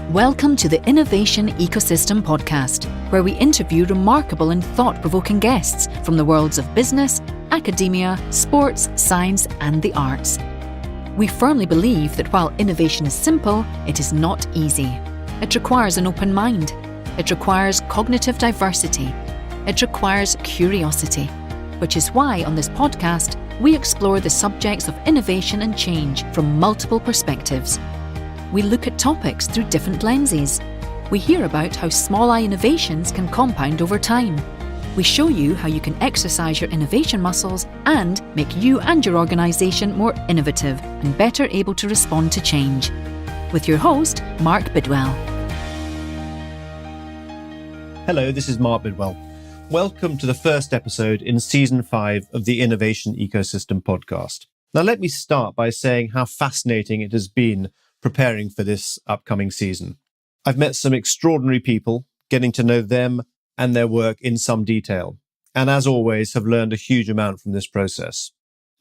Welcome to the Innovation Ecosystem Podcast, where we interview remarkable and thought-provoking guests from the worlds of business, academia, sports, science, and the arts. We firmly believe that while innovation is simple, it is not easy. It requires an open mind. It requires cognitive diversity. It requires curiosity, which is why on this podcast, we explore the subjects of innovation and change from multiple perspectives. We look at topics through different lenses. We hear about how small I innovations can compound over time. We show you how you can exercise your innovation muscles and make you and your organisation more innovative and better able to respond to change. With your host, Mark Bidwell. Hello, this is Mark Bidwell. Welcome to the first episode in Season 5 of the Innovation Ecosystem Podcast. Now, let me start by saying how fascinating it has been preparing for this upcoming season. I've met some extraordinary people, getting to know them and their work in some detail, and as always, have learned a huge amount from this process.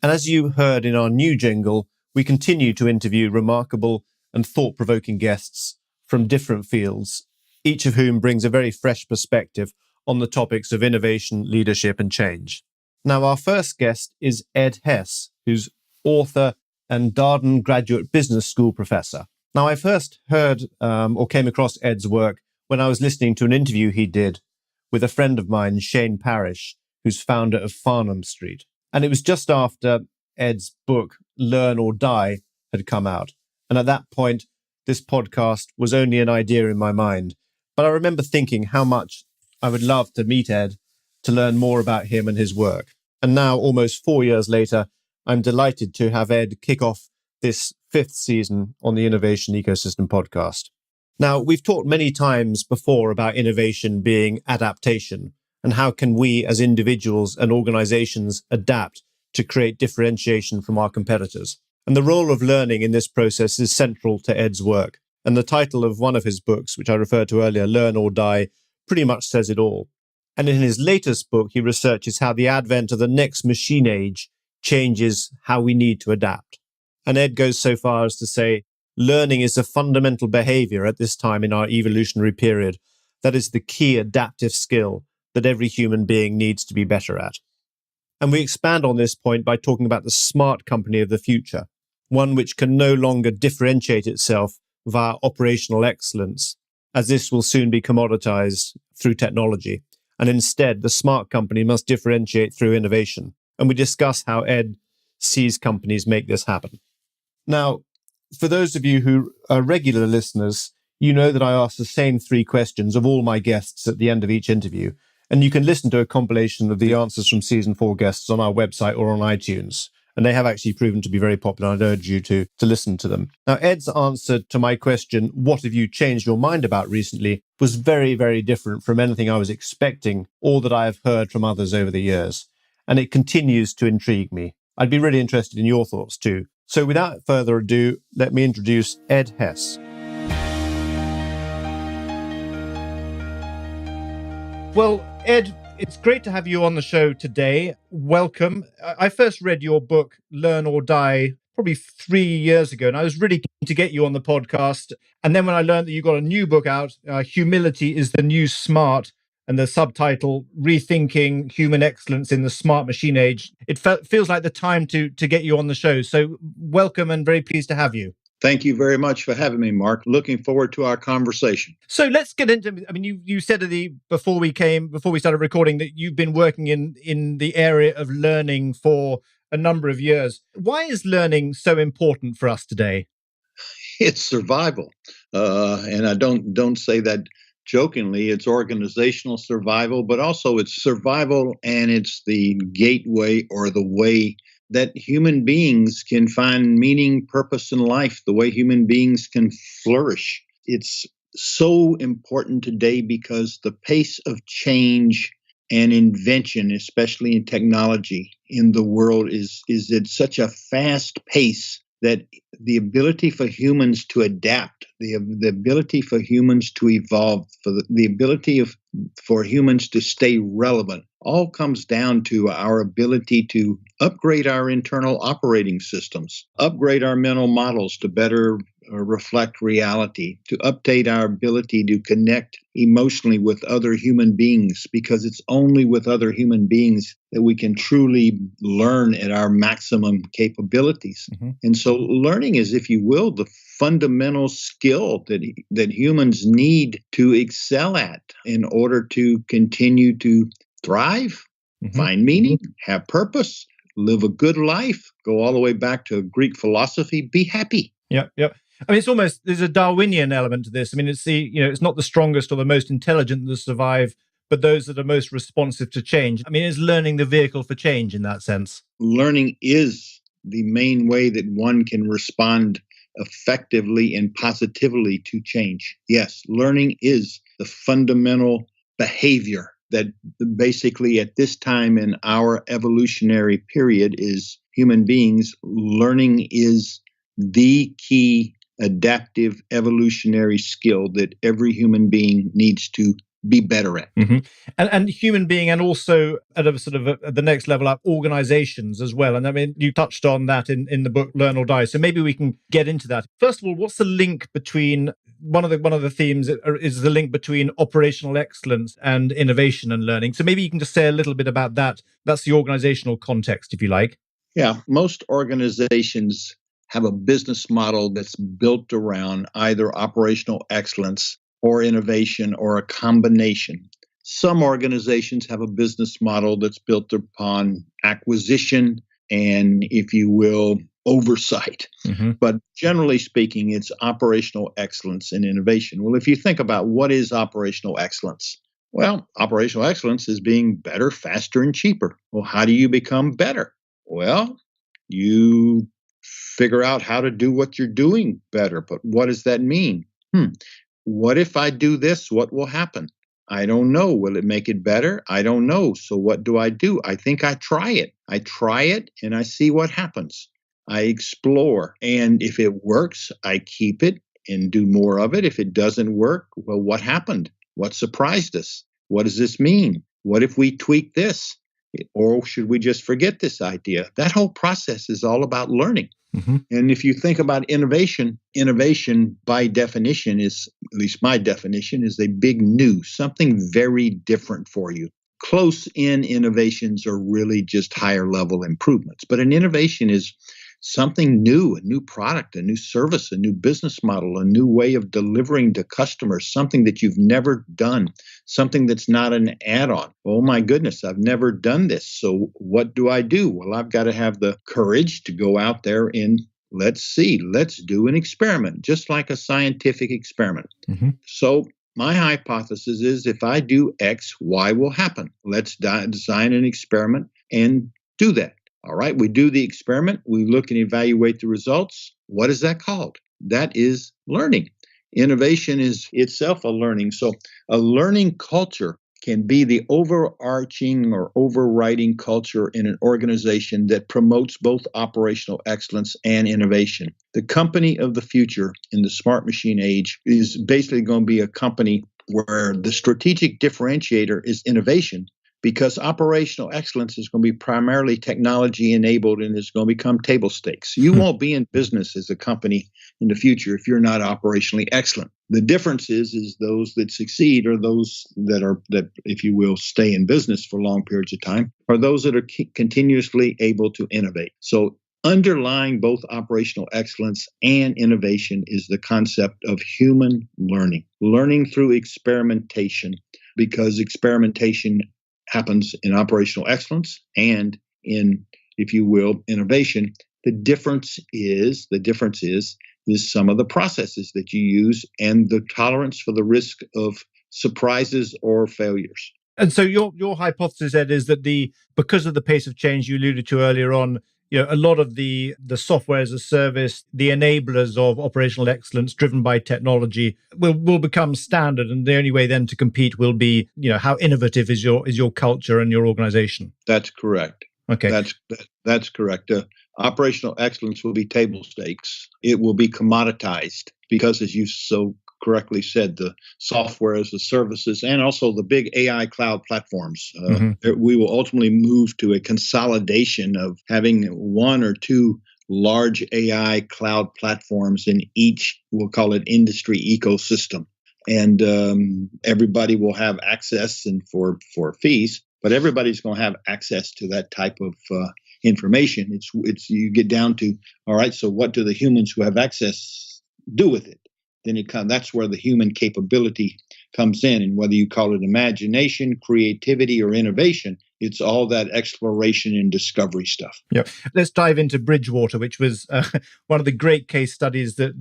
And as you heard in our new jingle, we continue to interview remarkable and thought-provoking guests from different fields, each of whom brings a very fresh perspective on the topics of innovation, leadership, and change. Now, our first guest is Ed Hess, who's author and Darden Graduate Business School professor. Now, I first heard or came across Ed's work when I was listening to an interview he did with a friend of mine, Shane Parrish, who's founder of Farnham Street. And it was just after Ed's book, Learn or Die, had come out. And at that point, this podcast was only an idea in my mind. But I remember thinking how much I would love to meet Ed to learn more about him and his work. And now, almost 4 years later, I'm delighted to have Ed kick off this 5th season on the Innovation Ecosystem Podcast. Now, we've talked many times before about innovation being adaptation and how can we as individuals and organizations adapt to create differentiation from our competitors. And the role of learning in this process is central to Ed's work. And the title of one of his books, which I referred to earlier, Learn or Die, pretty much says it all. And in his latest book, he researches how the advent of the next machine age changes how we need to adapt. And Ed goes so far as to say, learning is a fundamental behavior at this time in our evolutionary period. That is the key adaptive skill that every human being needs to be better at. And we expand on this point by talking about the smart company of the future, one which can no longer differentiate itself via operational excellence, as this will soon be commoditized through technology. And instead, the smart company must differentiate through innovation. And we discuss how Ed sees companies make this happen. Now, for those of you who are regular listeners, you know that I ask the same 3 questions of all my guests at the end of each interview. And you can listen to a compilation of the answers from Season 4 guests on our website or on iTunes. And they have actually proven to be very popular. I'd urge you to listen to them. Now, Ed's answer to my question, what have you changed your mind about recently, was very, very different from anything I was expecting or that I have heard from others over the years. And it continues to intrigue me. I'd be really interested in your thoughts too. So without further ado, let me introduce Ed Hess. Well, Ed, it's great to have you on the show today. Welcome. I first read your book, Learn or Die, probably 3 years ago, and I was really keen to get you on the podcast. And then when I learned that you got a new book out, Humility is the New Smart, and the subtitle, Rethinking Human Excellence in the Smart Machine Age, it feels like the time to get you on the show. So welcome and very pleased to have you. Thank you very much for having me, Mark. Looking forward to our conversation. So let's get into, you said before we started recording that you've been working in the area of learning for a number of years. Why is learning so important for us today? It's survival. And I don't say that jokingly. It's organizational survival, but also it's survival, and it's the gateway or the way that human beings can find meaning, purpose in life, the way human beings can flourish. It's so important today because the pace of change and invention, especially in technology in the world, is at such a fast pace that the ability for humans to adapt, the ability for humans to evolve, the ability for humans to stay relevant, all comes down to our ability to upgrade our internal operating systems, upgrade our mental models to better reflect reality, to update our ability to connect emotionally with other human beings, because it's only with other human beings that we can truly learn at our maximum capabilities. Mm-hmm. And so learning is, if you will, the fundamental skill that humans need to excel at in order to continue to thrive, find meaning, have purpose, live a good life, go all the way back to Greek philosophy, be happy. Yep. I mean, there's a Darwinian element to this. I mean, it's not the strongest or the most intelligent that survive, but those that are most responsive to change. I mean, is learning the vehicle for change in that sense? Learning is the main way that one can respond effectively and positively to change. Yes, learning is the fundamental behavior that basically at this time in our evolutionary period is human beings. Learning is the key adaptive evolutionary skill that every human being needs to be better at. Mm-hmm. And human being, and also at a sort of at the next level up, organizations as well. And I mean, you touched on that in the book Learn or Die. So maybe we can get into that. First of all, what's the link between one of the themes is the link between operational excellence and innovation and learning. So maybe you can just say a little bit about that. That's the organizational context, if you like. Yeah, most organizations have a business model that's built around either operational excellence or innovation or a combination. Some organizations have a business model that's built upon acquisition and, if you will, oversight. Mm-hmm. But generally speaking, it's operational excellence and innovation. Well, if you think about what is operational excellence, well, operational excellence is being better, faster, and cheaper. Well, how do you become better? Well, you figure out how to do what you're doing better. But what does that mean? What if I do this? What will happen? I don't know. Will it make it better? I don't know. So what do? I think I try it. I try it and I see what happens. I explore. And if it works, I keep it and do more of it. If it doesn't work, well, what happened? What surprised us? What does this mean? What if we tweak this? Or should we just forget this idea? That whole process is all about learning. Mm-hmm. And if you think about innovation by definition is, at least my definition, is a big new, something very different for you. Close-in innovations are really just higher level improvements. But an innovation is something new, a new product, a new service, a new business model, a new way of delivering to customers, something that you've never done, something that's not an add-on. Oh my goodness, I've never done this. So what do? Well, I've got to have the courage to go out there and let's do an experiment, just like a scientific experiment. Mm-hmm. So my hypothesis is if I do X, Y will happen. Let's design an experiment and do that. All right, we do the experiment, we look and evaluate the results. What is that called? That is learning. Innovation is itself a learning. So a learning culture can be the overarching or overriding culture in an organization that promotes both operational excellence and innovation. The company of the future in the smart machine age is basically going to be a company where the strategic differentiator is innovation, because operational excellence is going to be primarily technology enabled and is going to become table stakes. You won't be in business as a company in the future if you're not operationally excellent. The difference is those that succeed are those that, if you will, stay in business for long periods of time, are those that are continuously able to innovate. So underlying both operational excellence and innovation is the concept of human learning through experimentation, because experimentation happens in operational excellence and in, if you will, innovation. The difference is some of the processes that you use and the tolerance for the risk of surprises or failures. And so your hypothesis, Ed, is that because of the pace of change you alluded to earlier on, a lot of the software as a service, the enablers of operational excellence driven by technology will become standard, and the only way then to compete will be, how innovative is your culture and your organization. That's correct. Okay, that's correct. Operational excellence will be table stakes. It will be commoditized because, as you so correctly said, the software as a services and also the big AI cloud platforms. We will ultimately move to a consolidation of having one or two large AI cloud platforms in each, we'll call it industry ecosystem. And everybody will have access and for fees, but everybody's going to have access to that type of information. It's you get down to, all right, so what do the humans who have access do with it? Then that's where the human capability comes in. And whether you call it imagination, creativity, or innovation, it's all that exploration and discovery stuff. Yeah. Let's dive into Bridgewater, which was one of the great case studies that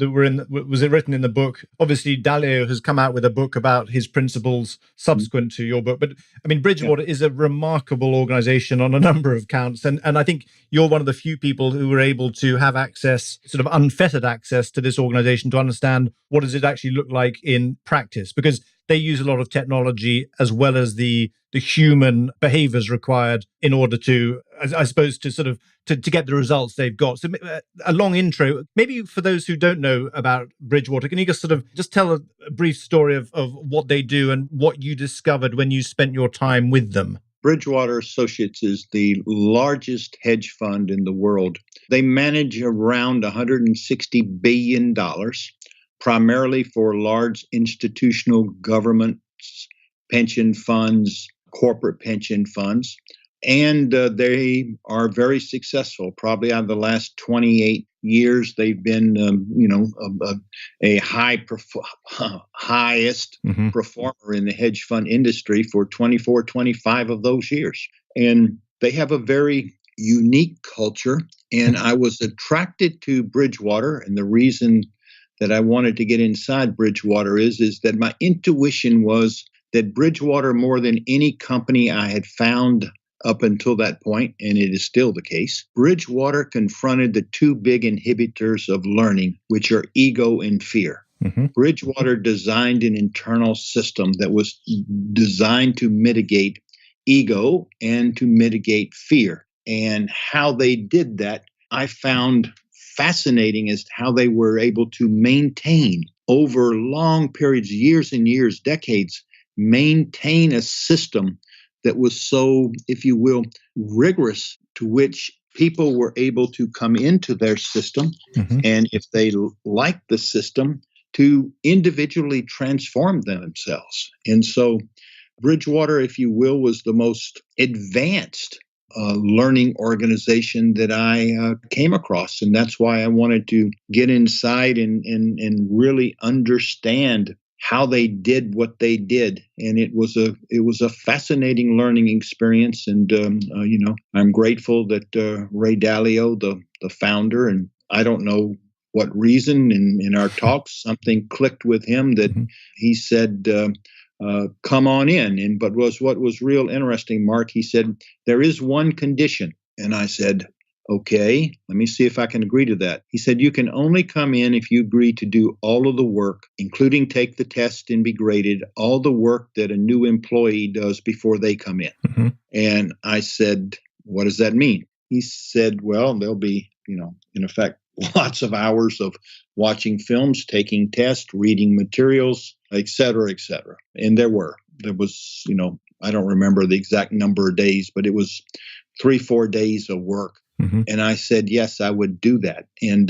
was written in the book. Obviously, Dalio has come out with a book about his principles subsequent to your book. But I mean, Bridgewater is a remarkable organization on a number of counts. And I think you're one of the few people who were able to have access, sort of unfettered access to this organization to understand what does it actually look like in practice, because they use a lot of technology as well as the human behaviors required in order to, I suppose, to sort of to get the results they've got. So a long intro. Maybe for those who don't know about Bridgewater, can you just tell a brief story of what they do and what you discovered when you spent your time with them? Bridgewater Associates is the largest hedge fund in the world. They manage around $160 billion, primarily for large institutional governments, pension funds, corporate pension funds. And they are very successful. Probably out of the last 28 years, they've been, a highest performer in the hedge fund industry for 24, 25 of those years. And they have a very unique culture. And I was attracted to Bridgewater. And the reason that I wanted to get inside Bridgewater is that my intuition was that Bridgewater, more than any company I had found up until that point, and it is still the case, Bridgewater confronted the two big inhibitors of learning, which are ego and fear. Bridgewater designed an internal system that was designed to mitigate ego and to mitigate fear. And how they did that, I found fascinating as to how they were able to maintain over long periods, years and years, decades, maintain a system that was so, if you will, rigorous, to which people were able to come into their system, and if they liked the system, to individually transform themselves. And so Bridgewater, if you will, was the most advanced learning organization that I came across. And that's why I wanted to get inside and really understand how they did what they did. And it was a fascinating learning experience. And, I'm grateful that Ray Dalio, the founder, and I don't know what reason in our talks, something clicked with him that he said, come on in. But what was real interesting, Mark, he said, there is one condition. And I said, okay, let me see if I can agree to that. He said, you can only come in if you agree to do all of the work, including take the test and be graded, all the work that a new employee does before they come in. And I said, what does that mean? He said, well, there'll be, in effect, lots of hours of watching films, taking tests, reading materials, et cetera, et cetera. And there was, I don't remember the exact number of days, but it was 3-4 days of work. And I said, yes, I would do that. And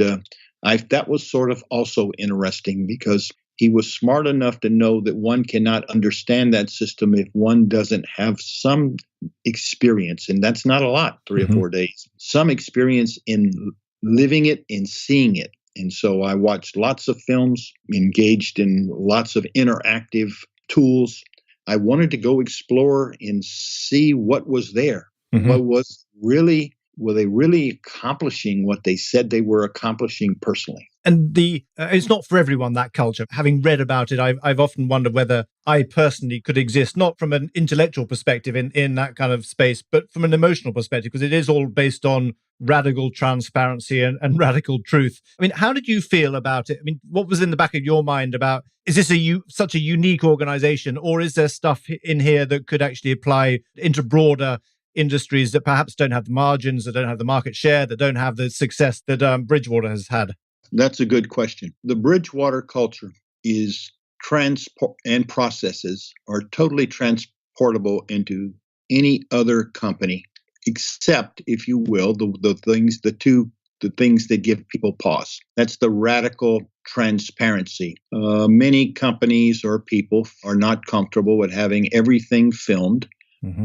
that was sort of also interesting because he was smart enough to know that one cannot understand that system if one doesn't have some experience. And that's not a lot, 3 or 4 days, some experience in living it and seeing it. And so I watched lots of films, engaged in lots of interactive tools. I wanted to go explore and see what was there. Were they really accomplishing what they said they were accomplishing personally? And it's not for everyone, that culture. Having read about it, I've often wondered whether I personally could exist, not from an intellectual perspective in that kind of space, but from an emotional perspective, because it is all based on radical transparency and radical truth. I mean, how did you feel about it? I mean, what was in the back of your mind about, is this such a unique organization, or is there stuff in here that could actually apply into broader industries that perhaps don't have the margins, that don't have the market share, that don't have the success that Bridgewater has had? That's a good question. The Bridgewater culture is transport and processes are totally transportable into any other company, except, if you will, the two the things that give people pause. That's the radical transparency. Many companies or people are not comfortable with having everything filmed,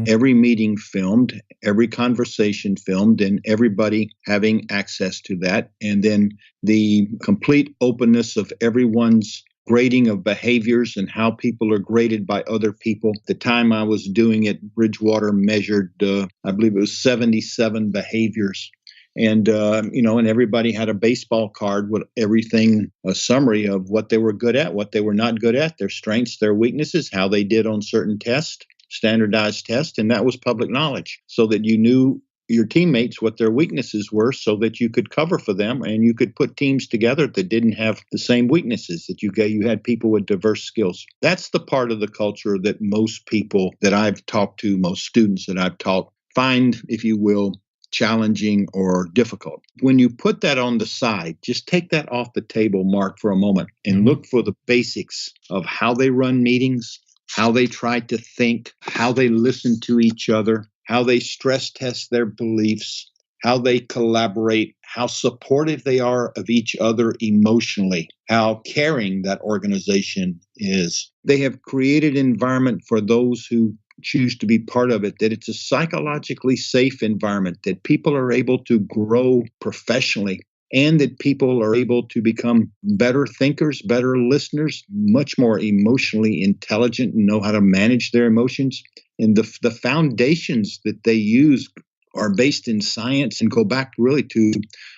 every meeting filmed, every conversation filmed, and everybody having access to that. And then the complete openness of everyone's grading of behaviors and how people are graded by other people. The time I was doing it, Bridgewater measured, I believe it was 77 behaviors. And, and everybody had a baseball card with everything, a summary of what they were good at, what they were not good at, their strengths, their weaknesses, how they did on certain tests, standardized tests. And that was public knowledge so that you knew your teammates what their weaknesses were so that you could cover for them and you could put teams together that didn't have the same weaknesses, that you had people with diverse skills. That's the part of the culture that most people that I've talked to, most students that I've taught, find, if you will, challenging or difficult. When you put that on the side, just take that off the table, Mark, for a moment and look for the basics of how they run meetings, how they try to think, how they listen to each other, how they stress test their beliefs, how they collaborate, how supportive they are of each other emotionally, how caring that organization is. They have created an environment for those who choose to be part of it, that it's a psychologically safe environment, that people are able to grow professionally, and that people are able to become better thinkers, better listeners, much more emotionally intelligent and know how to manage their emotions. And the foundations that they use are based in science and go back really to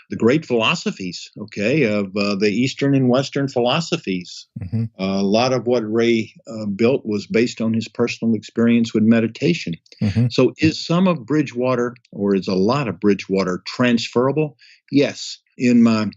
the great philosophies, of the Eastern and Western philosophies. A lot of what Ray built was based on his personal experience with meditation. So is some of Bridgewater, or is a lot of Bridgewater, transferable? Yes. In my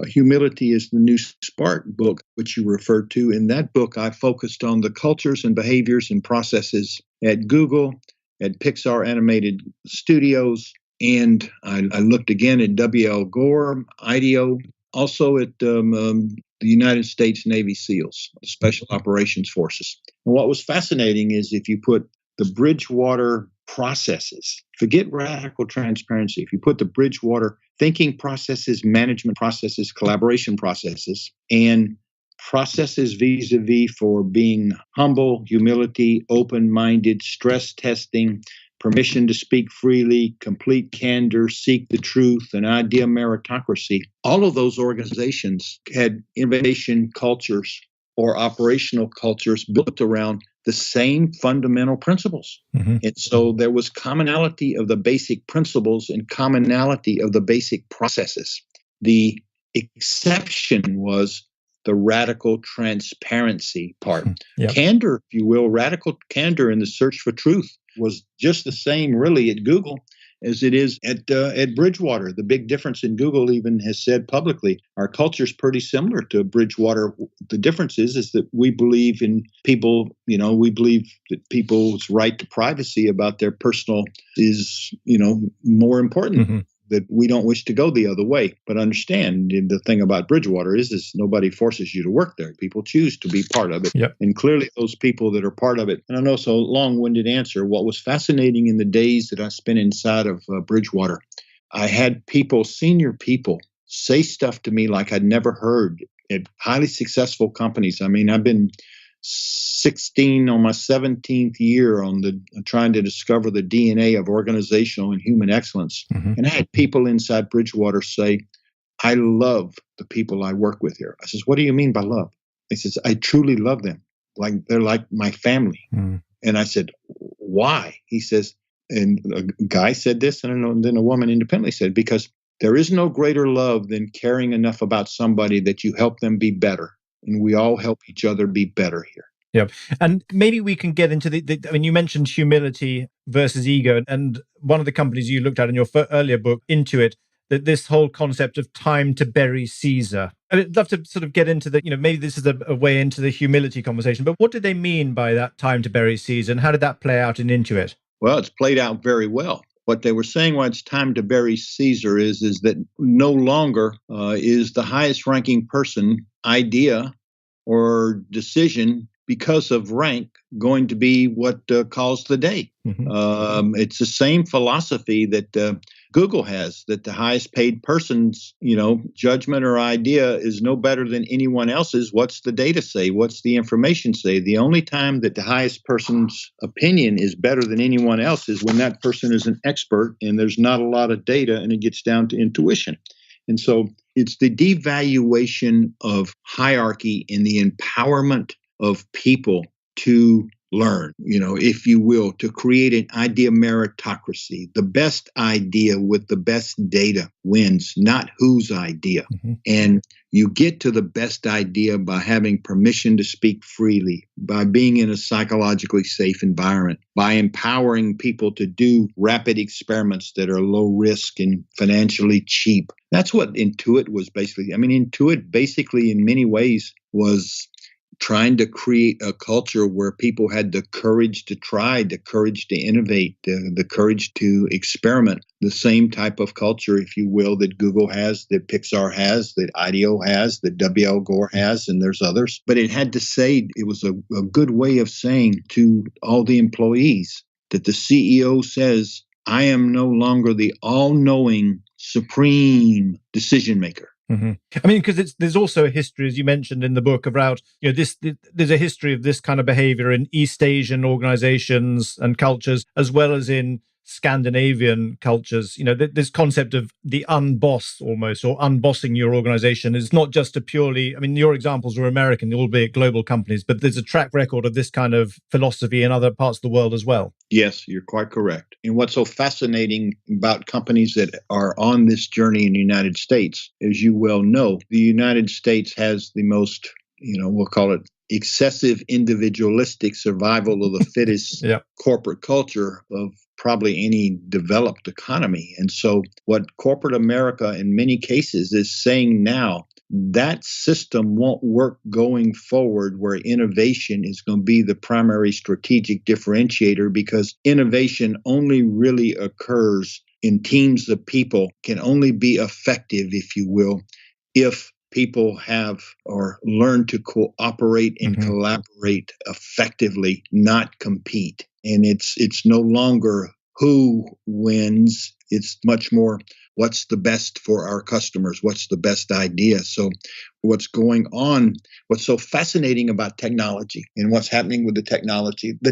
Humility is the New Spark book, which you referred to, in that book, I focused on the cultures and behaviors and processes at Google, at Pixar Animated Studios, and I looked again at W.L. Gore, IDEO, also at the United States Navy SEALs, the Special Operations Forces. And what was fascinating is if you put the Bridgewater processes, forget radical transparency, if you put the Bridgewater thinking processes, management processes, collaboration processes, and processes vis-a-vis for being humble, humility, open-minded, stress testing, permission to speak freely, complete candor, seek the truth, and idea meritocracy. All of those organizations had innovation cultures or operational cultures built around the same fundamental principles. And so there was commonality of the basic principles and commonality of the basic processes. The exception was the radical transparency part. Candor, if you will, radical candor in the search for truth was just the same really at Google as it is at Bridgewater. The big difference in Google even has said publicly, our culture is pretty similar to Bridgewater. The difference is that we believe in people, we believe that people's right to privacy about their personal is, more important. That we don't wish to go the other way. But understand, the thing about Bridgewater is nobody forces you to work there. People choose to be part of it. And clearly those people that are part of it, and I know it's a long-winded answer, what was fascinating in the days that I spent inside of Bridgewater, I had people, senior people, say stuff to me like I'd never heard at highly successful companies. I mean, I've been 16 on my 17th year on trying to discover the DNA of organizational and human excellence. And I had people inside Bridgewater say, I love the people I work with here. I says, what do you mean by love? He says, I truly love them. Like they're like my family. And I said, why? He says, and a guy said this, and then a woman independently said, because there is no greater love than caring enough about somebody that you help them be better. And we all help each other be better here. Yeah. And maybe we can get into you mentioned humility versus ego. And one of the companies you looked at in your earlier book, Intuit, that this whole concept of time to bury Caesar. I'd love to sort of get into maybe this is a way into the humility conversation, but what did they mean by that time to bury Caesar? And how did that play out in Intuit? Well, it's played out very well. What they were saying when it's time to bury Caesar is that no longer is the highest ranking person idea or decision because of rank going to be what calls the day. It's the same philosophy that Google has, that the highest paid person's, judgment or idea is no better than anyone else's. What's the data say? What's the information say? The only time that the highest person's opinion is better than anyone else is when that person is an expert and there's not a lot of data and it gets down to intuition. And so it's the devaluation of hierarchy and the empowerment of people to learn, if you will, to create an idea meritocracy. The best idea with the best data wins, not whose idea. Mm-hmm. And you get to the best idea by having permission to speak freely, by being in a psychologically safe environment, by empowering people to do rapid experiments that are low risk and financially cheap. That's what Intuit was basically. Intuit basically in many ways was trying to create a culture where people had the courage to try, the courage to innovate, the courage to experiment. The same type of culture, if you will, that Google has, that Pixar has, that IDEO has, that W.L. Gore has, and there's others. But it had to say, it was a good way of saying to all the employees that the CEO says, I am no longer the all-knowing, supreme decision maker. Mm-hmm. Because there's also a history, as you mentioned in the book, about there's a history of this kind of behavior in East Asian organizations and cultures, as well as in Scandinavian cultures. This concept of the unboss almost, or unbossing your organization, is not just a purely, your examples were American, albeit global companies, but there's a track record of this kind of philosophy in other parts of the world as well. Yes, you're quite correct. And what's so fascinating about companies that are on this journey in the United States, as you well know, the United States has the most, we'll call it excessive individualistic survival of the fittest corporate culture of probably any developed economy. And so what corporate America in many cases is saying now, that system won't work going forward, where innovation is going to be the primary strategic differentiator, because innovation only really occurs in teams of people, can only be effective, if you will, if people have or learn to cooperate and collaborate effectively, not compete. And it's no longer who wins. It's much more what's the best for our customers, what's the best idea. So what's going on, what's so fascinating about technology and what's happening with the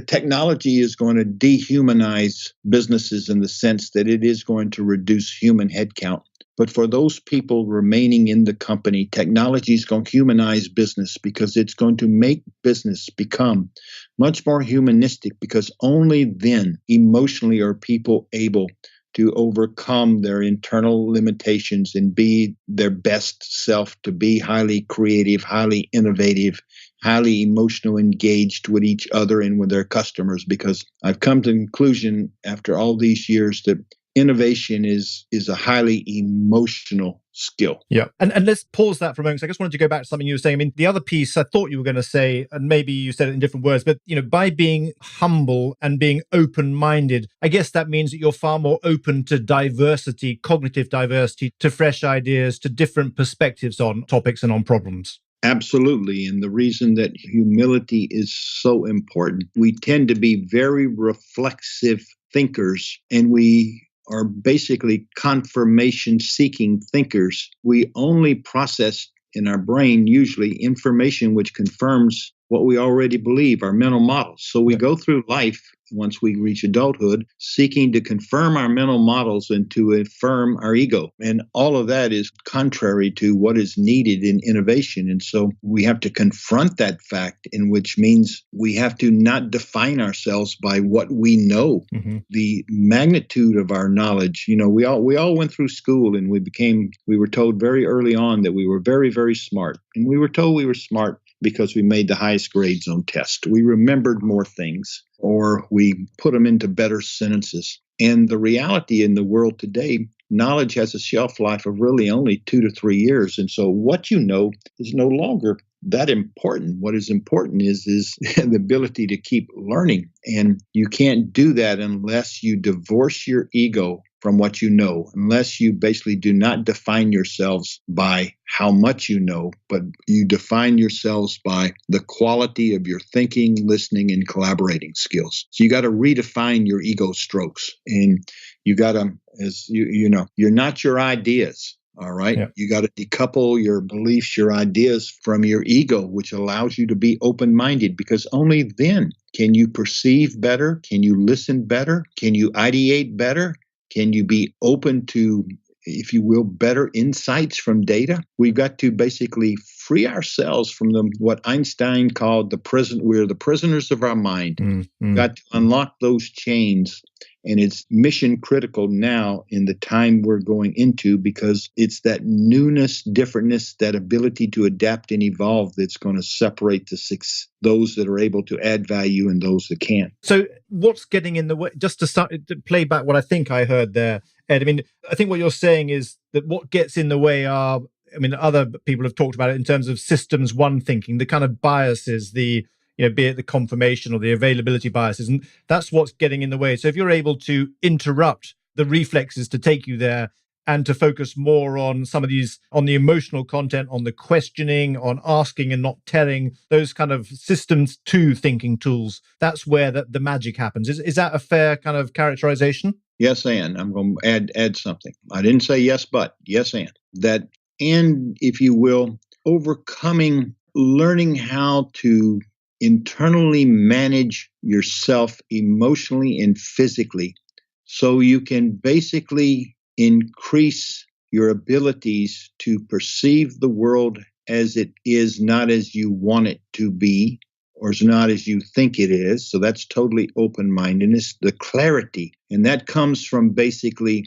technology is going to dehumanize businesses in the sense that it is going to reduce human headcount. But for those people remaining in the company, technology is going to humanize business, because it's going to make business become much more humanistic, because only then emotionally are people able to overcome their internal limitations and be their best self, to be highly creative, highly innovative, highly emotional, engaged with each other and with their customers. Because I've come to the conclusion after all these years that innovation is a highly emotional skill. Yeah. And let's pause that for a moment. So I just wanted to go back to something you were saying. The other piece I thought you were going to say, and maybe you said it in different words, but by being humble and being open-minded, I guess that means that you're far more open to diversity, cognitive diversity, to fresh ideas, to different perspectives on topics and on problems. Absolutely. And the reason that humility is so important, we tend to be very reflexive thinkers, and we are basically confirmation-seeking thinkers. We only process in our brain usually information which confirms what we already believe, our mental models. So we go through life, once we reach adulthood, seeking to confirm our mental models and to affirm our ego. And all of that is contrary to what is needed in innovation. And so we have to confront that fact, in which means we have to not define ourselves by what we know. Mm-hmm. The magnitude of our knowledge, we all went through school, and we were told very early on that we were very, very smart. And we were told we were smart because we made the highest grades on tests. We remembered more things, or we put them into better sentences. And the reality in the world today, knowledge has a shelf life of really only 2 to 3 years. And so what you know is no longer that important. What is important is the ability to keep learning. And you can't do that unless you divorce your ego from what you know, unless you basically do not define yourselves by how much you know, but you define yourselves by the quality of your thinking, listening, and collaborating skills. So you got to redefine your ego strokes, and you got to as you know, you're not your ideas. All right. Yeah. You got to decouple your beliefs, your ideas from your ego, which allows you to be open-minded, because only then can you perceive better. Can you listen better? Can you ideate better? Can you be open to, if you will, better insights from data? We've got to basically free ourselves from what Einstein called the prison. We're the prisoners of our mind. We've got to unlock those chains. And it's mission critical now in the time we're going into, because it's that newness, differentness, that ability to adapt and evolve that's going to separate those that are able to add value and those that can't. So what's getting in the way? Just to play back what I think I heard there, Ed, I mean, I think what you're saying is that what gets in the way are, I mean, other people have talked about it in terms of systems one thinking, the kind of biases, be it the confirmation or the availability biases. And that's what's getting in the way. So if you're able to interrupt the reflexes to take you there and to focus more on some of these, on the emotional content, on the questioning, on asking and not telling, those kind of systems two thinking tools, that's where the magic happens. Is that a fair kind of characterization? Yes, and I'm going to add something. I didn't say yes, but yes, and that, and if you will, learning how to internally manage yourself emotionally and physically, so you can basically increase your abilities to perceive the world as it is, not as you want it to be, or is not as you think it is. So that's totally open-mindedness, the clarity. And that comes from basically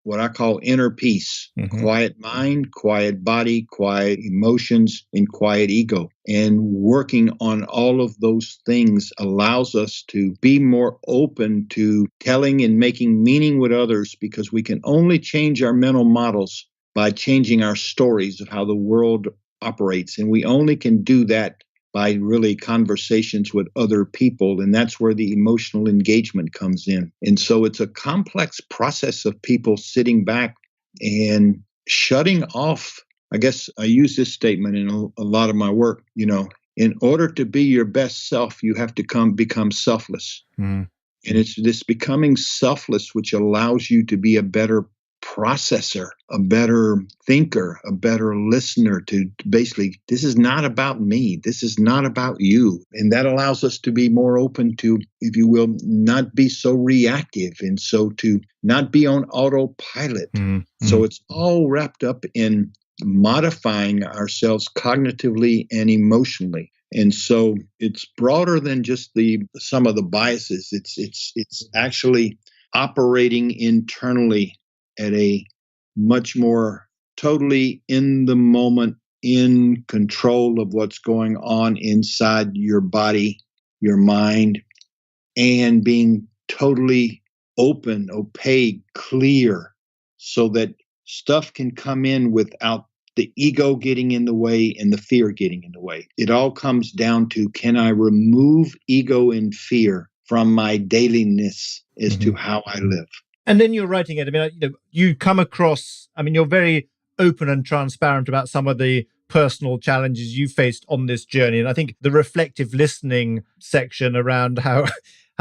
what I call inner peace, quiet mind, quiet body, quiet emotions, and quiet ego. And working on all of those things allows us to be more open to telling and making meaning with others, because we can only change our mental models by changing our stories of how the world operates. And we only can do that by really conversations with other people. And that's where the emotional engagement comes in. And so it's a complex process of people sitting back and shutting off. I guess I use this statement in a lot of my work. In order to be your best self, you have to become selfless. And it's this becoming selfless which allows you to be a better processor, a better thinker, a better listener, to basically, this is not about me. This is not about you. And that allows us to be more open to, if you will, not be so reactive, and so to not be on autopilot. So it's all wrapped up in modifying ourselves cognitively and emotionally. And so it's broader than just some of the biases. It's actually operating internally at a much more totally in the moment, in control of what's going on inside your body, your mind, and being totally open, opaque, clear, so that stuff can come in without the ego getting in the way and the fear getting in the way. It all comes down to, can I remove ego and fear from my dailiness as to how I live? And then you're writing it. I mean, you come across, you're very open and transparent about some of the personal challenges you faced on this journey. And I think the reflective listening section around how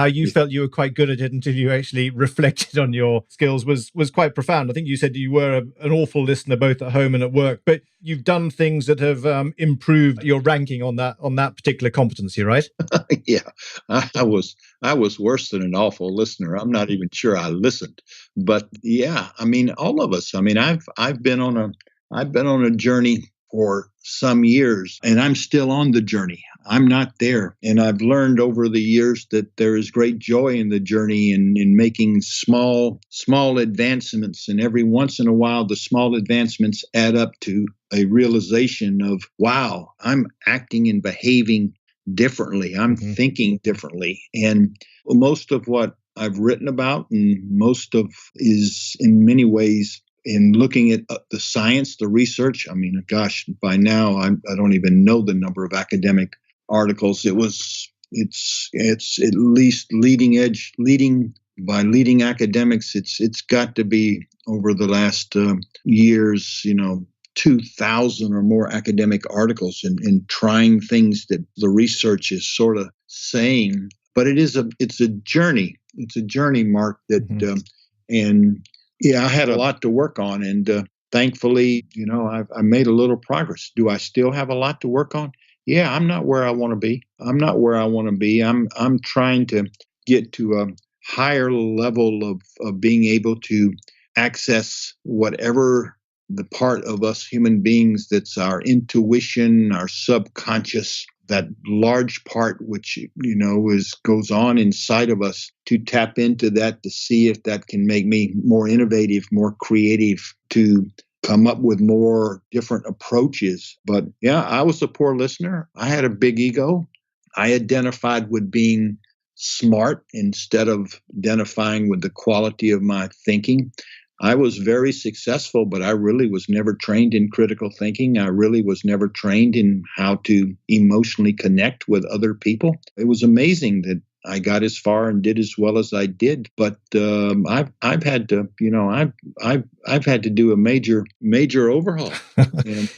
you felt you were quite good at it until you actually reflected on your skills was quite profound. I think you said you were an awful listener both at home and at work, but you've done things that have improved your ranking on that particular competency, right? Yeah, I was worse than an awful listener. I'm not even sure I listened, but yeah, all of us. I've been on a journey for some years, and I'm still on the journey. I'm not there. And I've learned over the years that there is great joy in the journey and in making small advancements. And every once in a while, the small advancements add up to a realization of, wow, I'm acting and behaving differently. I'm thinking differently. And most of what I've written about, and most of is in many ways in looking at the science, the research. Gosh, by now I don't even know the number of academic articles. It's at least leading academics. It's got to be over the last years, 2,000 or more academic articles in trying things that the research is sort of saying. But it's a journey. It's a journey, Mark, that And yeah, I had a lot to work on. And thankfully, I made a little progress. Do I still have a lot to work on? Yeah, I'm not where I want to be. I'm trying to get to a higher level of being able to access whatever the part of us human beings that's our intuition, our subconscious, that large part which goes on inside of us, to tap into that, to see if that can make me more innovative, more creative, to come up with more different approaches. But yeah, I was a poor listener. I had a big ego. I identified with being smart instead of identifying with the quality of my thinking. I was very successful, but I really was never trained in critical thinking. I really was never trained in how to emotionally connect with other people. It was amazing that I got as far and did as well as I did, but I've had to, I've had to do a major overhaul, and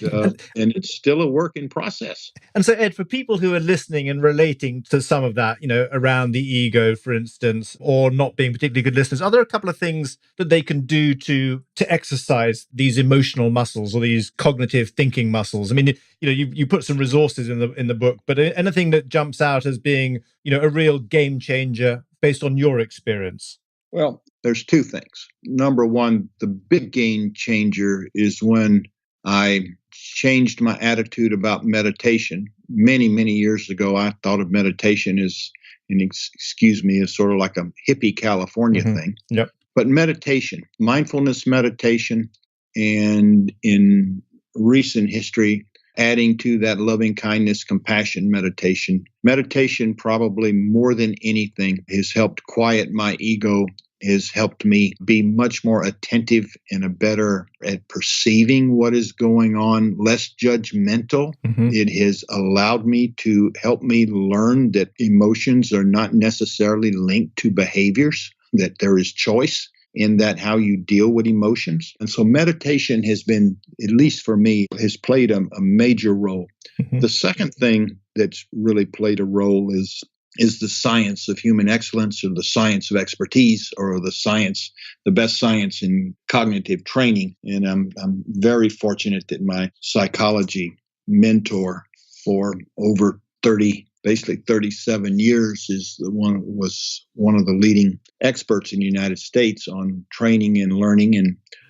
it's still a work in process. And so, Ed, for people who are listening and relating to some of that, around the ego, for instance, or not being particularly good listeners, are there a couple of things that they can do to exercise these emotional muscles or these cognitive thinking muscles? I mean, you put some resources in the book, but anything that jumps out as being, a real game changer based on your experience? Well, there's two things. Number one, the big game changer is when I changed my attitude about meditation. Many, many years ago, I thought of meditation as, and excuse me, as sort of like a hippie California thing. Yep. But meditation, mindfulness meditation, and in recent history, adding to that loving kindness, compassion meditation. Meditation, probably more than anything, has helped quiet my ego, has helped me be much more attentive and a better at perceiving what is going on, less judgmental. It has allowed me to help me learn that emotions are not necessarily linked to behaviors, that there is choice in that how you deal with emotions. And so meditation has been, at least for me, has played a major role. The second thing that's really played a role is the science of human excellence, or the science of expertise, or the best science in cognitive training. And I'm very fortunate that my psychology mentor for over 37 years was one of the leading experts in the United States on training and learning.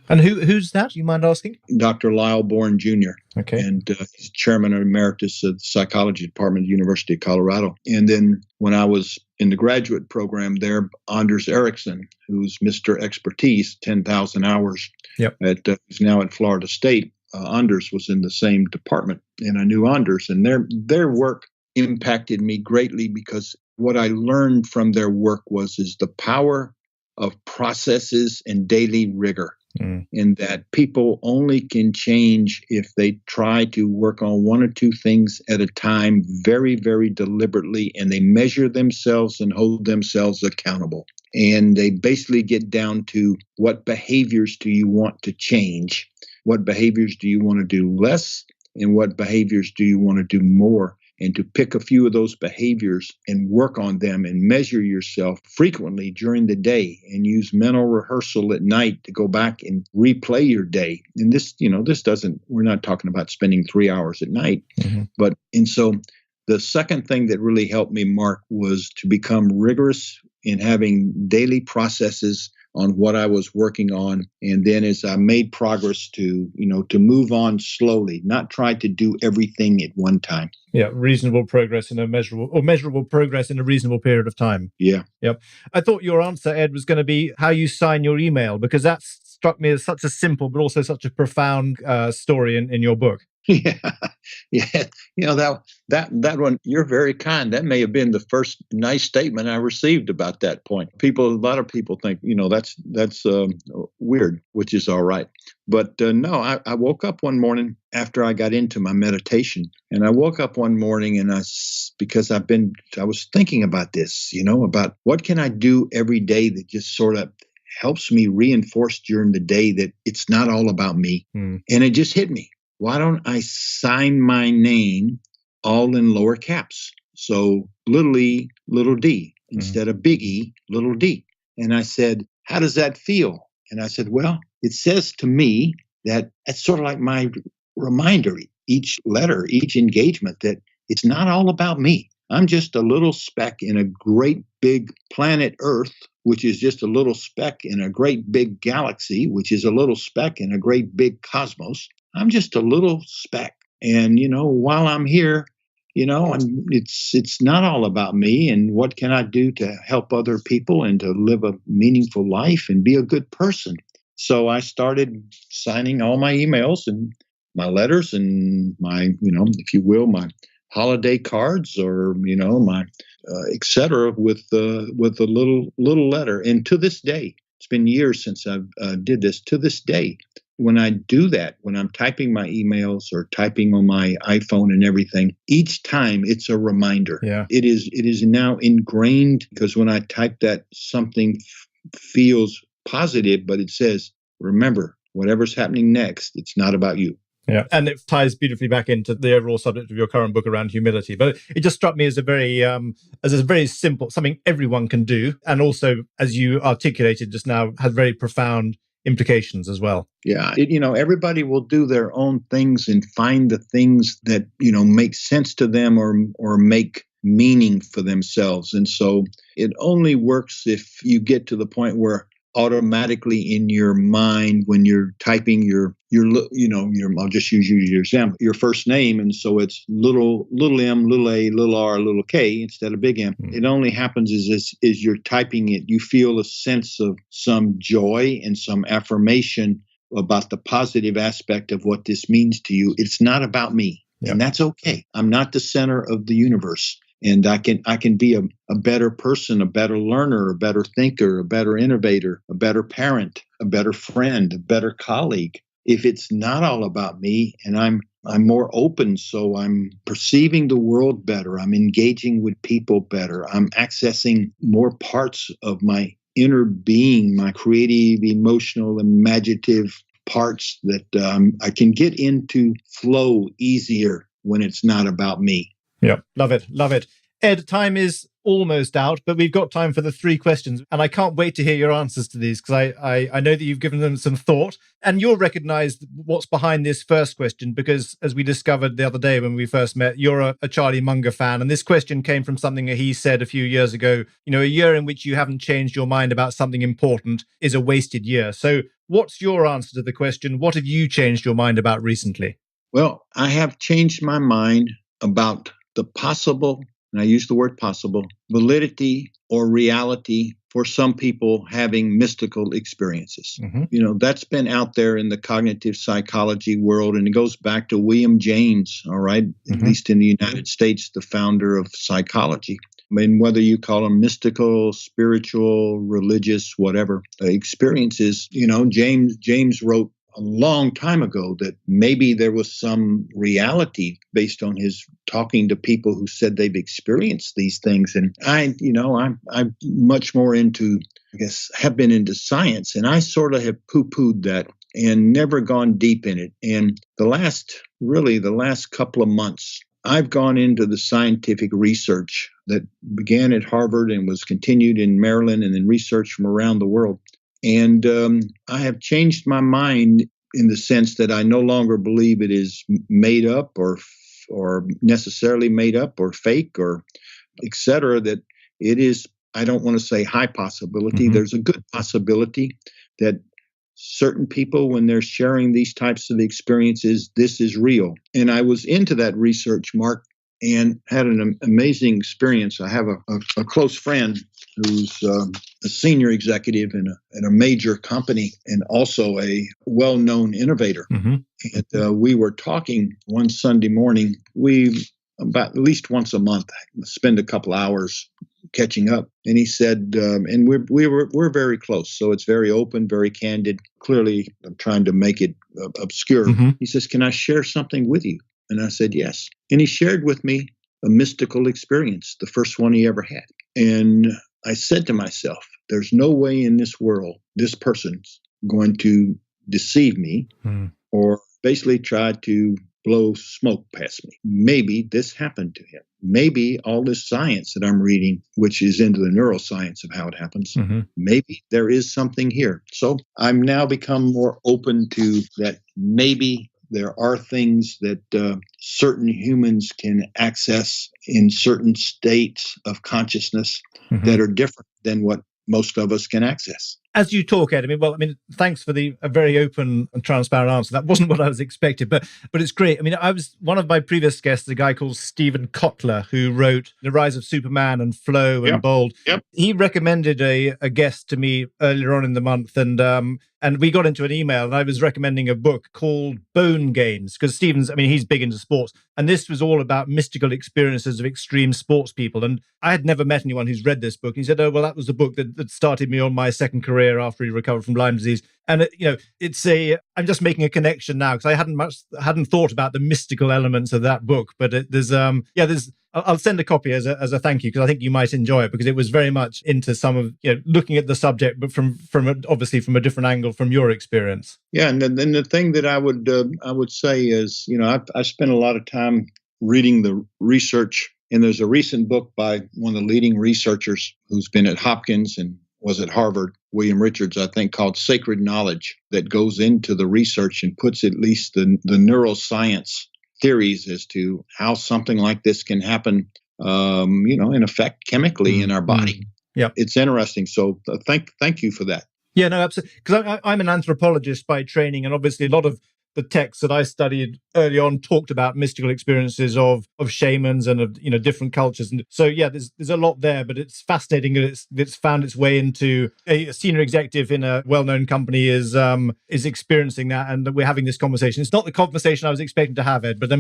And who's that? You mind asking? Dr. Lyle Bourne Jr. Okay. And he's chairman emeritus of the psychology department at the University of Colorado. And then when I was in the graduate program there, Anders Ericsson, who's Mr. Expertise, 10,000 hours, who's now at Florida State. Anders was in the same department, and I knew Anders, and their work impacted me greatly, because what I learned from their work is the power of processes and daily rigor. In that people only can change if they try to work on one or two things at a time, very, very deliberately, and they measure themselves and hold themselves accountable. And they basically get down to, what behaviors do you want to change? What behaviors do you want to do less? And what behaviors do you want to do more? And to pick a few of those behaviors and work on them and measure yourself frequently during the day, and use mental rehearsal at night to go back and replay your day. And we're not talking about spending 3 hours at night, and so the second thing that really helped me, Mark, was to become rigorous in having daily processes on what I was working on. And then as I made progress to move on slowly, not try to do everything at one time. Yeah, reasonable progress in a measurable progress in a reasonable period of time. Yeah. Yep. I thought your answer, Ed, was going to be how you sign your email, because that struck me as such a simple but also such a profound story in your book. Yeah. That one, you're very kind. That may have been the first nice statement I received about that point. A lot of people think, that's weird, which is all right. But no, I woke up one morning after I got into my meditation, and I woke up one morning and because I was thinking about this, about what can I do every day that just sort of helps me reinforce during the day that it's not all about me. And it just hit me. Why don't I sign my name all in lower caps? So little e, little d, instead of big E, little d. And I said, how does that feel? And I said, well, it says to me that it's sort of like my reminder, each letter, each engagement, that it's not all about me. I'm just a little speck in a great big planet Earth, which is just a little speck in a great big galaxy, which is a little speck in a great big cosmos. I'm just a little speck. And, while I'm here, it's not all about me. And what can I do to help other people and to live a meaningful life and be a good person? So I started signing all my emails and my letters and my, if you will, my holiday cards or, my et cetera with a little letter. And to this day, it's been years since I've did this. To this day, when I do that, when I'm typing my emails or typing on my iPhone and everything, each time it's a reminder. Yeah. It is now ingrained, because when I type that, something feels positive, but it says, remember, whatever's happening next, it's not about you. Yeah, and it ties beautifully back into the overall subject of your current book around humility. But it just struck me as a very simple, something everyone can do, and also, as you articulated just now, has very profound implications as well. Yeah, everybody will do their own things and find the things that make sense to them or make meaning for themselves. And so it only works if you get to the point where automatically in your mind, when you're typing your I'll just use you as your example, your first name, and so it's little m, little a, little r, little k instead of big M. It only happens as you're typing it, you feel a sense of some joy and some affirmation about the positive aspect of what this means to you. It's not about me, and that's okay. I'm not the center of the universe. And I can be a better person, a better learner, a better thinker, a better innovator, a better parent, a better friend, a better colleague, if it's not all about me and I'm more open, so I'm perceiving the world better, I'm engaging with people better, I'm accessing more parts of my inner being, my creative, emotional, imaginative parts that I can get into flow easier when it's not about me. Yeah, love it, love it. Ed, time is almost out, but we've got time for the 3 questions. And I can't wait to hear your answers to these, because I know that you've given them some thought. And you'll recognize what's behind this first question, because as we discovered the other day when we first met, you're a Charlie Munger fan. And this question came from something that he said a few years ago. A year in which you haven't changed your mind about something important is a wasted year. So what's your answer to the question? What have you changed your mind about recently? Well, I have changed my mind about the possible, and I use the word possible, validity or reality for some people having mystical experiences. Mm-hmm. That's been out there in the cognitive psychology world, and it goes back to William James, all right, at least in the United States, the founder of psychology. I mean, whether you call them mystical, spiritual, religious, whatever experiences, James wrote a long time ago that maybe there was some reality based on his talking to people who said they've experienced these things. And I'm much more into, have been into science, and I sort of have poo-pooed that and never gone deep in it. And the last couple of months, I've gone into the scientific research that began at Harvard and was continued in Maryland, and then research from around the world. And I have changed my mind in the sense that I no longer believe it is made up or necessarily made up or fake or et cetera, that it is, I don't want to say high possibility. Mm-hmm. There's a good possibility that certain people, when they're sharing these types of experiences, this is real. And I was into that research, Mark, and had an amazing experience. I have a close friend who's a senior executive in a major company and also a well-known innovator. Mm-hmm. And we were talking one Sunday morning. We, about at least once a month, spend a couple hours catching up. And he said, and we're very close, so it's very open, very candid. Clearly, I'm trying to make it obscure. Mm-hmm. He says, "Can I share something with you?" And I said, yes. And he shared with me a mystical experience, the first one he ever had. And I said to myself, there's no way in this world this person's going to deceive me or basically try to blow smoke past me. Maybe this happened to him. Maybe all this science that I'm reading, which is into the neuroscience of how it happens, maybe there is something here. So I'm now become more open to that. Maybe there are things that certain humans can access in certain states of consciousness that are different than what most of us can access. As you talk, Ed, thanks for a very open and transparent answer. That wasn't what I was expecting, but it's great. I was one of my previous guests, a guy called Stephen Kotler, who wrote The Rise of Superman and Flow and Bold. Yep. He recommended a guest to me earlier on in the month, and we got into an email, and I was recommending a book called Bone Games, because Stephen's, he's big into sports, and this was all about mystical experiences of extreme sports people. And I had never met anyone who's read this book. He said, oh, well, that was the book that started me on my second career after he recovered from Lyme disease. And I'm just making a connection now because I hadn't thought about the mystical elements of that book. But I'll send a copy as a thank you, because I think you might enjoy it, because it was very much into some of looking at the subject, but from obviously from a different angle from your experience. Yeah, and then the thing that I would say is, I spent a lot of time reading the research, and there's a recent book by one of the leading researchers who's been at Hopkins and was at Harvard, William Richards, I think, called Sacred Knowledge, that goes into the research and puts at least the neuroscience theories as to how something like this can happen, in effect, chemically in our body. Yeah, it's interesting. So thank you for that. Yeah, no, absolutely. Because I'm an anthropologist by training, and obviously a lot of the texts that I studied early on talked about mystical experiences of shamans and of different cultures. And so there's a lot there, but it's fascinating that it's found its way into a senior executive in a well-known company is experiencing that, and we're having this conversation. It's not the conversation I was expecting to have, Ed, but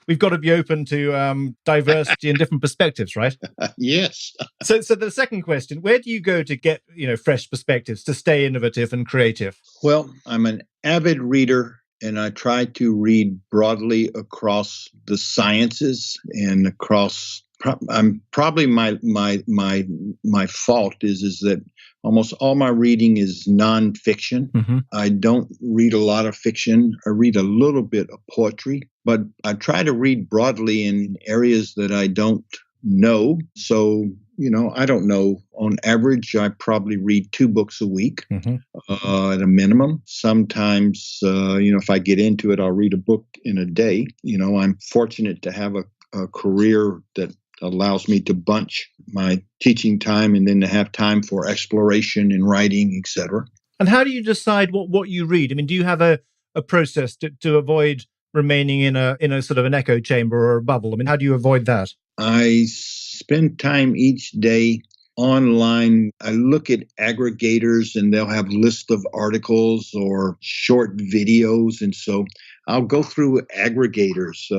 we've got to be open to diversity and different perspectives, right? Yes. So the second question: where do you go to get fresh perspectives to stay innovative and creative? Well, I'm an avid reader, and I try to read broadly across the sciences and across. I'm probably my fault is that almost all my reading is nonfiction. I don't read a lot of fiction. I read a little bit of poetry, but I try to read broadly in areas that I don't know. So, I don't know. On average, I probably read 2 books a week at a minimum. Sometimes, if I get into it, I'll read a book in a day. I'm fortunate to have a career that allows me to bunch my teaching time and then to have time for exploration and writing, etc. And how do you decide what you read? Do you have a process to avoid remaining in a sort of an echo chamber or a bubble? How do you avoid that? I spend time each day online. I look at aggregators, and they'll have lists of articles or short videos. And so I'll go through aggregators.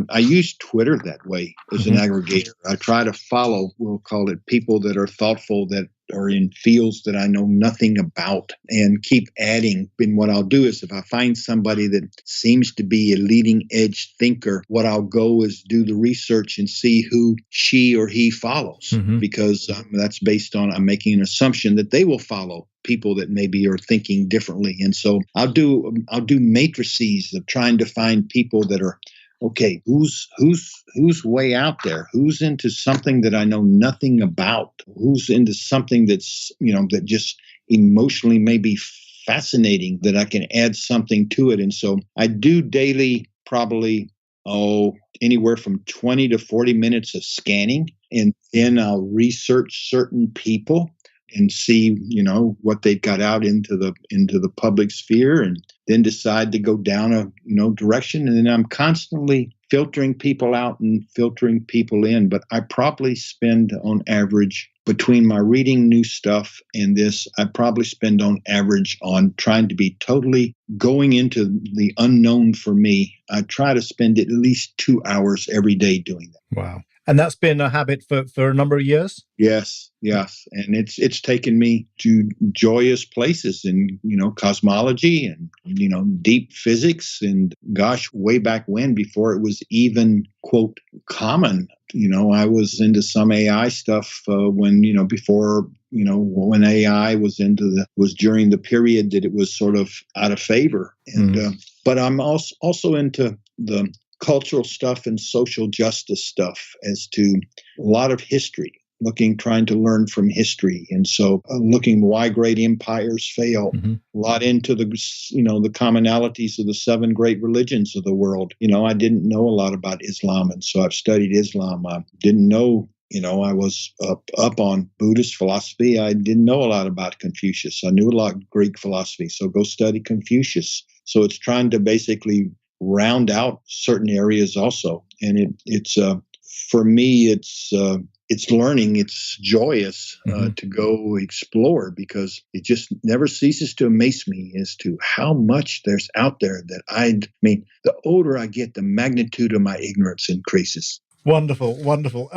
I use Twitter that way as an aggregator. I try to follow, we'll call it, people that are thoughtful, that are in fields that I know nothing about, and keep adding. And what I'll do is, if I find somebody that seems to be a leading edge thinker, what I'll go is do the research and see who she or he follows, because that's based on, I'm making an assumption that they will follow people that maybe are thinking differently. And so I'll do matrices of trying to find people that are, okay, who's way out there? Who's into something that I know nothing about? Who's into something that's, that just emotionally may be fascinating, that I can add something to it. And so I do daily, probably, anywhere from 20 to 40 minutes of scanning. And then I'll research certain people and see, what they've got out into the public sphere, and then decide to go down a, direction. And then I'm constantly filtering people out and filtering people in. But I probably spend on average, between my reading new stuff and this, I probably spend on average on trying to be totally going into the unknown for me. I try to spend at least 2 hours every day doing that. Wow. And that's been a habit for a number of years? Yes. And it's taken me to joyous places in, cosmology and, deep physics, and gosh, way back when, before it was even, quote, common. I was into some AI stuff when AI was during the period that it was sort of out of favor. And but I'm also into the cultural stuff and social justice stuff as to a lot of history, trying to learn from history. And so looking why great empires fail, a lot into the commonalities of the 7 great religions of the world. I didn't know a lot about Islam, and so I've studied Islam. I didn't know, I was up on Buddhist philosophy. I didn't know a lot about Confucius. I knew a lot of Greek philosophy, so go study Confucius. So it's trying to basically round out certain areas also. And it's for me, it's learning. It's joyous to go explore, because it just never ceases to amaze me as to how much there's out there that the older I get, the magnitude of my ignorance increases. Wonderful, wonderful.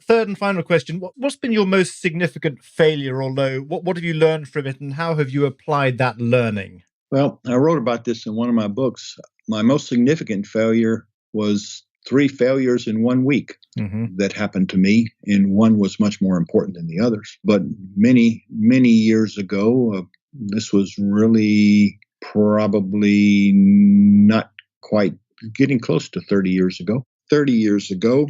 Third and final question. What's been your most significant failure or low? What have you learned from it, and how have you applied that learning? Well, I wrote about this in one of my books. My most significant failure was 3 failures in 1 week that happened to me, and one was much more important than the others. But many, many years ago, this was really probably not quite getting close to 30 years ago. 30 years ago,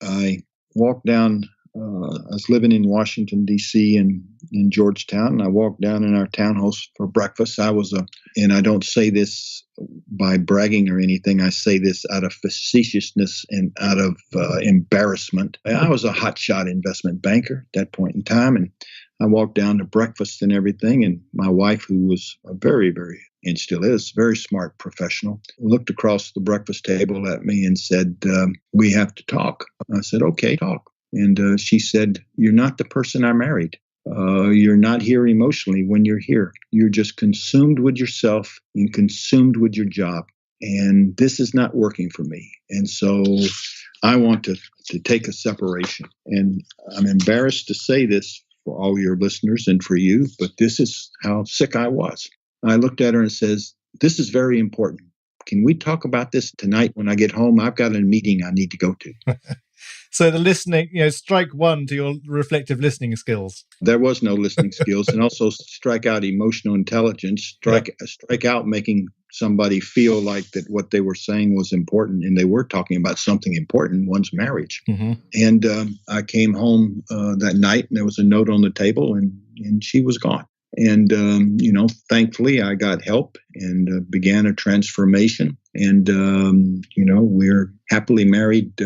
I walked down, I was living in Washington, D.C. in Georgetown, and I walked down in our townhouse for breakfast. And I don't say this by bragging or anything, I say this out of facetiousness and out of embarrassment. I was a hotshot investment banker at that point in time, and I walked down to breakfast and everything, and my wife, who was a very, very, and still is, very smart professional, looked across the breakfast table at me and said, "We have to talk." I said, "Okay, talk." And she said, "You're not the person I married. You're not here emotionally when you're here. You're just consumed with yourself and consumed with your job. And this is not working for me. And so I want to take a separation." And I'm embarrassed to say this for all your listeners and for you, but this is how sick I was. I looked at her and says, "This is very important. Can we talk about this tonight when I get home? I've got a meeting I need to go to." So the listening, strike one to your reflective listening skills. There was no listening skills, and also strike out emotional intelligence, strike out making somebody feel like that what they were saying was important, and they were talking about something important, one's marriage. And I came home that night, and there was a note on the table, and she was gone. And, thankfully I got help and began a transformation. And, we're happily married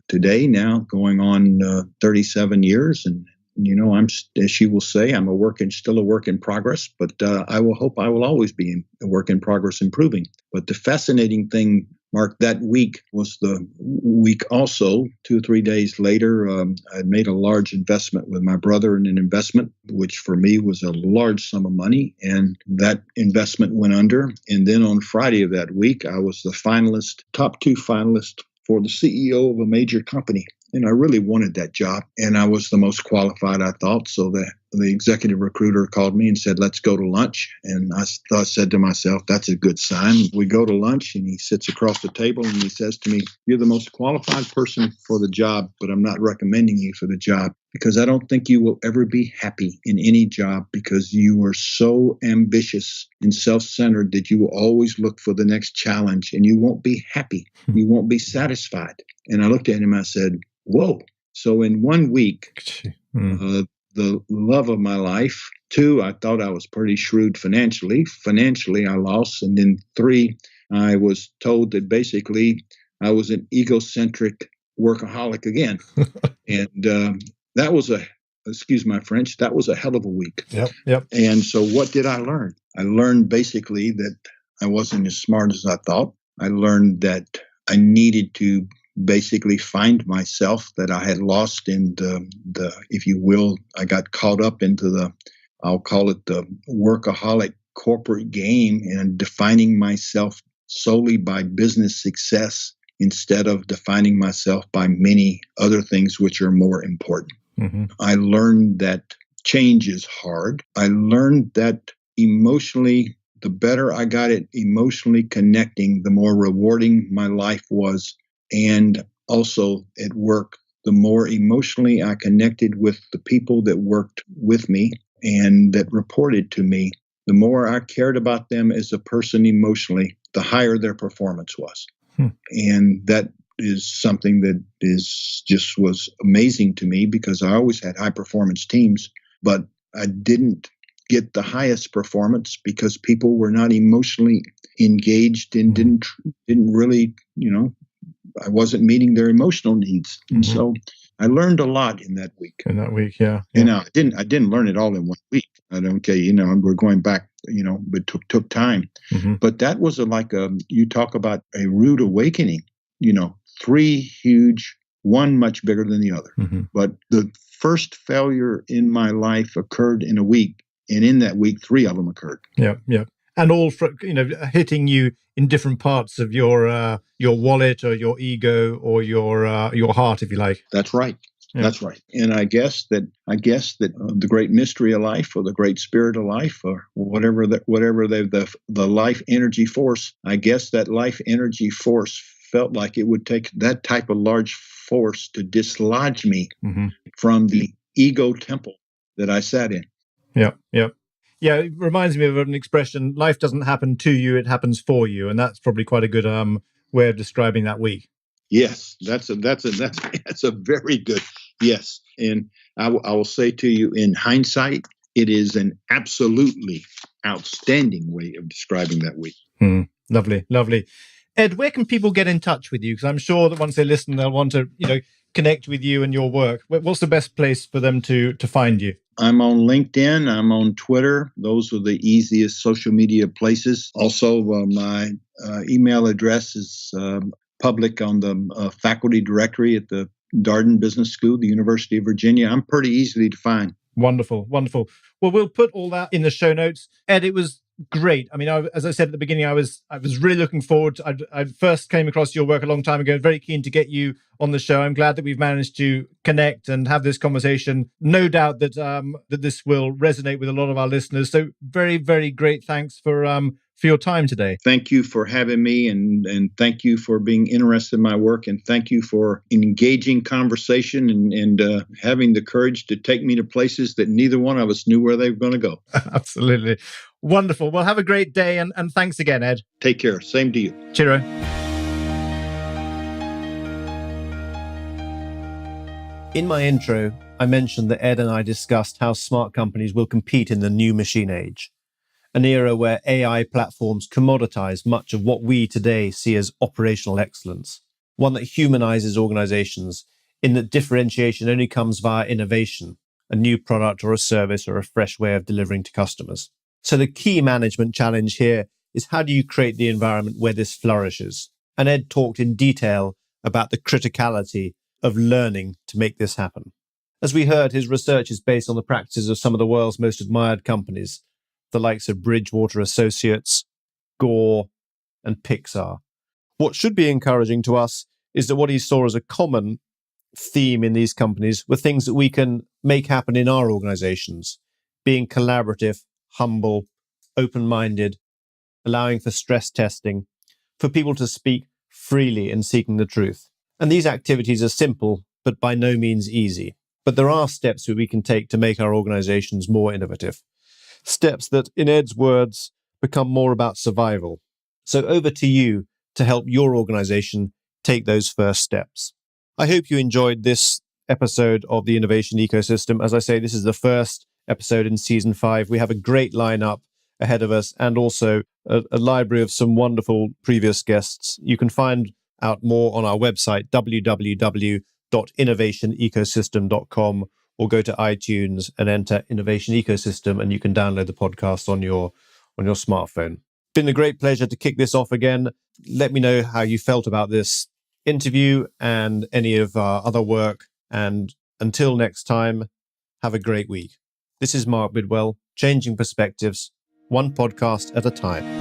today now, going on 37 years. And, I'm, as she will say, I'm still a work in progress, but I will always be a work in progress, improving. But the fascinating thing, Mark, that week was the week also, 2 or 3 days later, I made a large investment with my brother in an investment, which for me was a large sum of money. And that investment went under. And then on Friday of that week, I was the top 2 finalist for the CEO of a major company. And I really wanted that job. And I was the most qualified, I thought. So the executive recruiter called me and said, "Let's go to lunch." And I said to myself, that's a good sign. We go to lunch, and he sits across the table and he says to me, "You're the most qualified person for the job, but I'm not recommending you for the job, because I don't think you will ever be happy in any job, because you are so ambitious and self-centered that you will always look for the next challenge, and you won't be happy. You won't be satisfied." And I looked at him, I said, whoa. So in 1 week, the love of my life. 2, I thought I was pretty shrewd financially. Financially, I lost. And then 3, I was told that basically I was an egocentric workaholic again. And that was excuse my French, that was a hell of a week. Yep. And so what did I learn? I learned basically that I wasn't as smart as I thought. I learned that I needed to basically find myself, that I had lost in the, if you will, I got caught up into I'll call it the workaholic corporate game, and defining myself solely by business success instead of defining myself by many other things which are more important. I learned that change is hard. I learned that emotionally, the better I got at emotionally connecting, the more rewarding my life was. And also at work, the more emotionally I connected with the people that worked with me and that reported to me, the more I cared about them as a person emotionally, the higher their performance was. And that is something that was amazing to me, because I always had high performance teams, but I didn't get the highest performance because people were not emotionally engaged and didn't really, I wasn't meeting their emotional needs. And so I learned a lot in that week. Yeah. I didn't learn it all in 1 week. I don't care, we're going back, but took time. But that was you talk about a rude awakening, 3 huge, one much bigger than the other. But the first failure in my life occurred in a week. And in that week, 3 of them occurred. Yeah. And all hitting you in different parts of your wallet or your ego or your heart, if you like. That's right. Yeah. That's right. And I guess that the great mystery of life, or the great spirit of life, or whatever the life energy force, I guess that life energy force felt like it would take that type of large force to dislodge me from the ego temple that I sat in. Yeah. It reminds me of an expression: life doesn't happen to you, it happens for you. And that's probably quite a good way of describing that week. Yes, that's a very good, yes. And I will say to you, in hindsight, it is an absolutely outstanding way of describing that week. Lovely. Ed, where can people get in touch with you? Because I'm sure that once they listen, they'll want to, connect with you and your work. What's the best place for them to find you? I'm on LinkedIn. I'm on Twitter. Those are the easiest social media places. Also, my email address is public on the faculty directory at the Darden Business School, the University of Virginia. I'm pretty easily to find. Wonderful. Well, we'll put all that in the show notes. Ed, it was great. I mean, as I said at the beginning, I was really looking forward to, I first came across your work a long time ago, very keen to get you on the show. I'm glad that we've managed to connect and have this conversation. No doubt that that this will resonate with a lot of our listeners. So very, very great thanks for your time today. Thank you for having me, and thank you for being interested in my work, and thank you for engaging conversation and having the courage to take me to places that neither one of us knew where they were going to go. Absolutely. Wonderful. Well, have a great day, and thanks again, Ed. Take care. Same to you. Cheerio. In my intro, I mentioned that Ed and I discussed how smart companies will compete in the new machine age, an era where AI platforms commoditize much of what we today see as operational excellence, one that humanizes organizations in that differentiation only comes via innovation, a new product or a service or a fresh way of delivering to customers. So the key management challenge here is, how do you create the environment where this flourishes? And Ed talked in detail about the criticality of learning to make this happen. As we heard, his research is based on the practices of some of the world's most admired companies, the likes of Bridgewater Associates, Gore, and Pixar. What should be encouraging to us is that what he saw as a common theme in these companies were things that we can make happen in our organizations: being collaborative, humble, open-minded, allowing for stress testing, for people to speak freely in seeking the truth. And these activities are simple, but by no means easy. But there are steps that we can take to make our organizations more innovative. Steps that, in Ed's words, become more about survival. So over to you to help your organization take those first steps. I hope you enjoyed this episode of the Innovation Ecosystem. As I say, this is the first episode in season 5. We have a great lineup ahead of us, and also a library of some wonderful previous guests. You can find out more on our website, www.innovationecosystem.com, or go to iTunes and enter Innovation Ecosystem, and you can download the podcast on your smartphone. Been a great pleasure to kick this off again. Let me know how you felt about this interview and any of our other work. And until next time, have a great week. This is Mark Bidwell, changing perspectives, one podcast at a time.